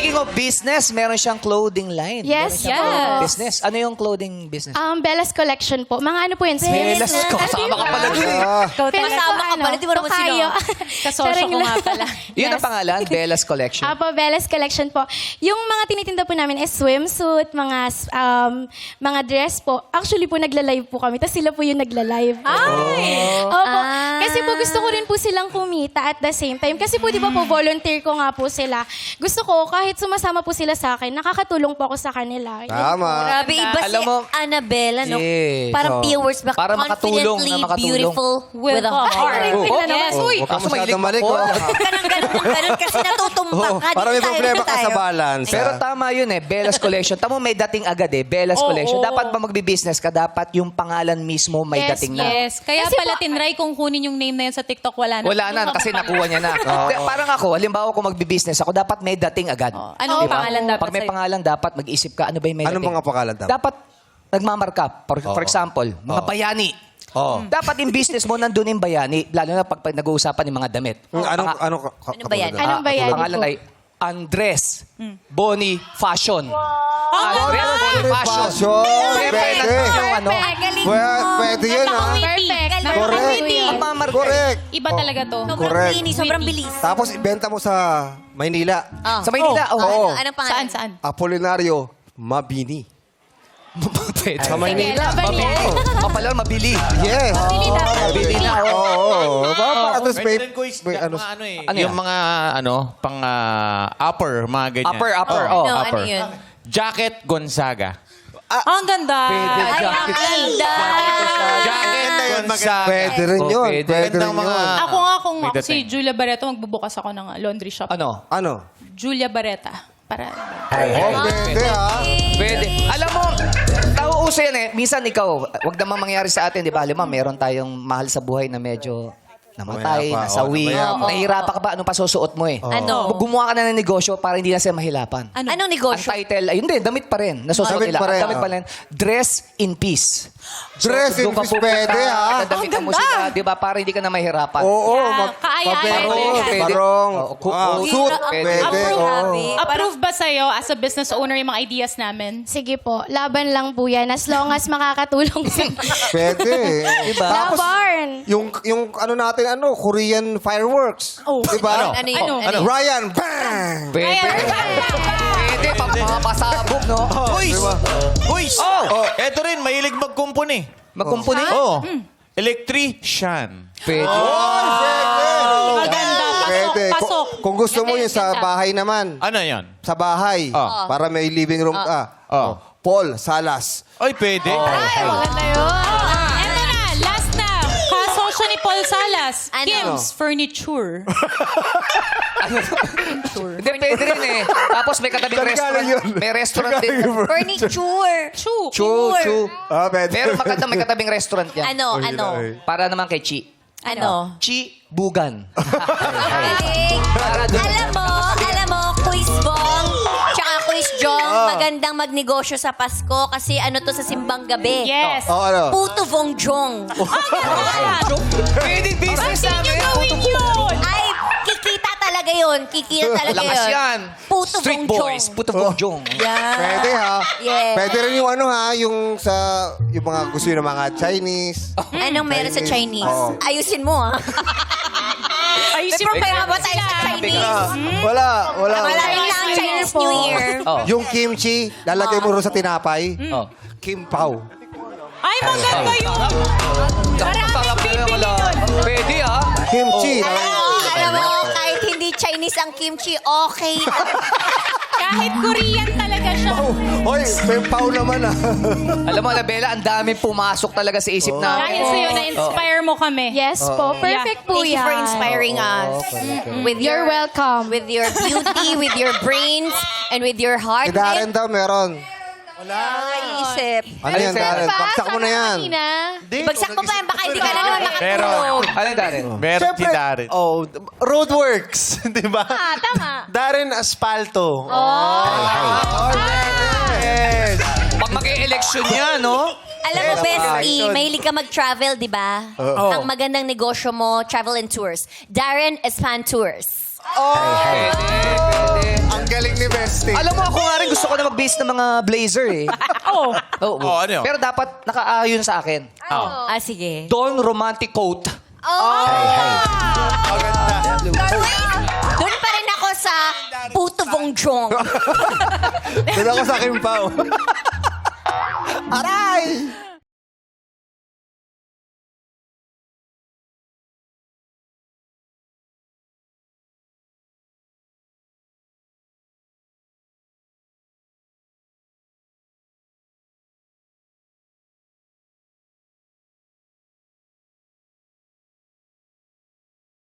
Speaking of business, meron siyang clothing line. Yes, Meron siyang yes. clothing business. Ano yung clothing business? Bella's Collection po. Mga ano po yun? Bella's swims. kasama ka pala dun eh. Kasama ka pala, di mo naman sino. Kasosyo ko nga pala. Yun ang pangalan, Bella's Collection. Apo, Bella's Collection po. Yung mga tinitinda po namin is swimsuit, mga dress po. Actually po, nagla-live po kami. Tapos sila po yung nagla-live. Opo. Kasi po gusto ko rin po silang kumita at the same time. Kasi po di ba po, volunteer ko nga po sila. Gusto ko, kahit sumasama po sila sa akin, nakakatulong po ako sa kanila. Tama. Grabe, iba Alam si mo- Annabella, no? Yes. Parang few words ba? Para makatulong Confidently na makatulong. beautiful with a heart. Ay, tignan naman. Uy, Huwag ka kaso mahilig masyadong malik, ako. Ganun kasi natutumbak ka. Para may Dito tayo, problema dito ka sa tayo. balance. Pero tama yun eh, Bella's Collection. Tamo may dating agad eh, Bella's Collection. Dapat ba magbi-business ka, dapat yung pangalan mismo may Yes, dating na. Yes. Kaya Kasi pala po- tinry kung kunin yung name na yun sa TikTok, wala na. Wala na, kasi nakuha niya na. Parang ako, halimbawa kung magbi-business ako, dapat may dating agad. Anong Diba? pangalan dapat Pag may sa'yo? pangalan, dapat mag-isip ka, ano ba yung may Anong dating? mga pangalan dapat? Dapat nagmamarka. For example, mga bayani. Dapat yung business mo, nandun yung bayani. Lalo na pag nag-uusapan yung mga damit. Anong ba yan? Anong bayani Pangalan po? ay Andres Boni Fashion. Andres Boni Fashion. Fashion. Siyempre, Pwede. nandun yung ano. Galing Pwede yun, ha? Perfect. Correct. Nagmamarka. Correct. Iba talaga to. Sobrang Correct. linis, sobrang bilis. Tapos ibenta mo sa Maynila. Sa Maynila, oo. Anong pangalan? Saan? Apolinario Mabini. Pwede. Sa Maynila. Mabili. Kapala, mabili. Yes. Mabili na, oo. Oo. At least may... Pwede rin ko may ano, mga ano eh. Ano yung yan? mga ano, pang upper, mga ganyan. Upper. Ano, ano upper. yun? Jacket Gonzaga. Ang ganda. Pwede. Ay, ang ganda. Jacket Gonzaga. Pwede rin Oh, yun. pwede. Pwede rin Gandang mga... yun. Ako nga kung May ako si dating. Julia Barreto, magbubukas ako ng laundry shop. Ano? Ano? Julia Barreta. Para... Oh, pwede, ha? Pwede. Alam mo, nauuso yan eh. Minsan ikaw, wag naman mangyari sa atin, di ba? Lima, meron tayong mahal sa buhay na medyo namatay, Namayapa, nasawi. namayapa. Nahihirapan ka ba? Anong pasusuot mo eh? Ano? Gumawa ka na ng negosyo para hindi na sila mahirapan. Anong Ang negosyo? title, ayun din, damit pa rin. Nasusuot Damit nila. pa rin, Ang damit pa rin. Dress in peace. Dress in doon ka peace, pupunta, pwede, ha? dadamitan mo sila, di ba? Para hindi ka na mahirapan. Oo. Kaaya-aya Barong. pwede. Barong. Oo, Suit. pwede. Pwede. Grabe. Oo. Approve ba sa'yo as a business owner yung mga ideas namin? Sige po, laban lang po yan. As long as makakatulong sa... Pwede. Diba? Tapos, Laban! yung ano natin, Korean fireworks. Diba? Ano yun? Ano yun? Ryan, bang! Pwede. Pwede. Papasabog, no? Uy! Uy! Oh! Eto rin, mahilig magkumpon eh. Magkumpuni? Oo. Electrician. Pwede. Maganda. Pwede. Pasok. Kung gusto mo yun sa bahay naman. Ano yan? Sa bahay. Para may living room ka. Oh. Paul Salas. Ay, pwede. Maganda yun. Eto na, last na. Kasosyo ni Paul Salas. Ano? Kim's Furniture. Hindi, pwede rin eh. Tapos may katabing Saan restaurant. galing yun? May restaurant din. Furniture. Chu, chu. Pwede. Pero maganda, may katabing restaurant yan. Ano? Ano? Para naman kay Chi. Ano? Chi Bugan. Galing. Para doon. Alam mo, Quiz Bong, tsaka Quiz Jong, magandang magnegosyo sa Pasko kasi ano to sa simbang gabi. Yes. Ano? Puto Vong Jong. Pwede business namin. Gawin yun. Ay, kikita talaga yun. Kikita talaga Lakas yun. yan. Puto Street Vong boys. Jong. Puto Bongjong. Yan. Pwede ha. Yes. Pwede rin yung yung sa yung mga gusto ng mga Chinese. Anong meron sa Chinese? Oo. Ayusin mo, ah. Ayusin May problema ba tayo sa Chinese? Wala. Malapit lang ang Chinese New Year. Oh. Yung kimchi, lalagay mo rin sa tinapay. Oh. Kim Pao. Ay, maganda yun. Sarap na wala. Pwede ah. Kimchi. Alam mo, kahit hindi Chinese ang kimchi, okay. Kahit Korean talaga siya. Hoy, Kim Pao naman ah. Alam mo, Anabella, ang daming pumasok talaga sa isip namin. Dahil sa'yo, na-inspire mo kami. Yes po, perfect po Thank you yan. for inspiring us. With You're welcome. With your beauty, with your brains, and with your heart. Si Darren daw meron. Naisip. Ano yan, Darren? Bagsak mo na yan. Bagsak mo pa yan, baka hindi ka na naman makatulog. Ano yung Darren? Meron si Darren. Oh, Roadworks, di ba? Ah, tama. Darren Asfalto. Pag mag-e-election yan, no? Alam mo, Bestie, mahilig ka mag-travel, di ba? Ang magandang negosyo mo, travel and tours. Darren Espan Tours. Pwede. Ang galing ni Bes. plastic. Alam mo, ako nga rin gusto ko na mag-base ng mga blazer eh. Oo. Oo. Oh, ano yun? Pero dapat nakaayon sa akin. Sige. Don Romantic Coat. Doon pa rin ako sa Puto Bong Jong. Doon ako sa Kimpaw. Aray!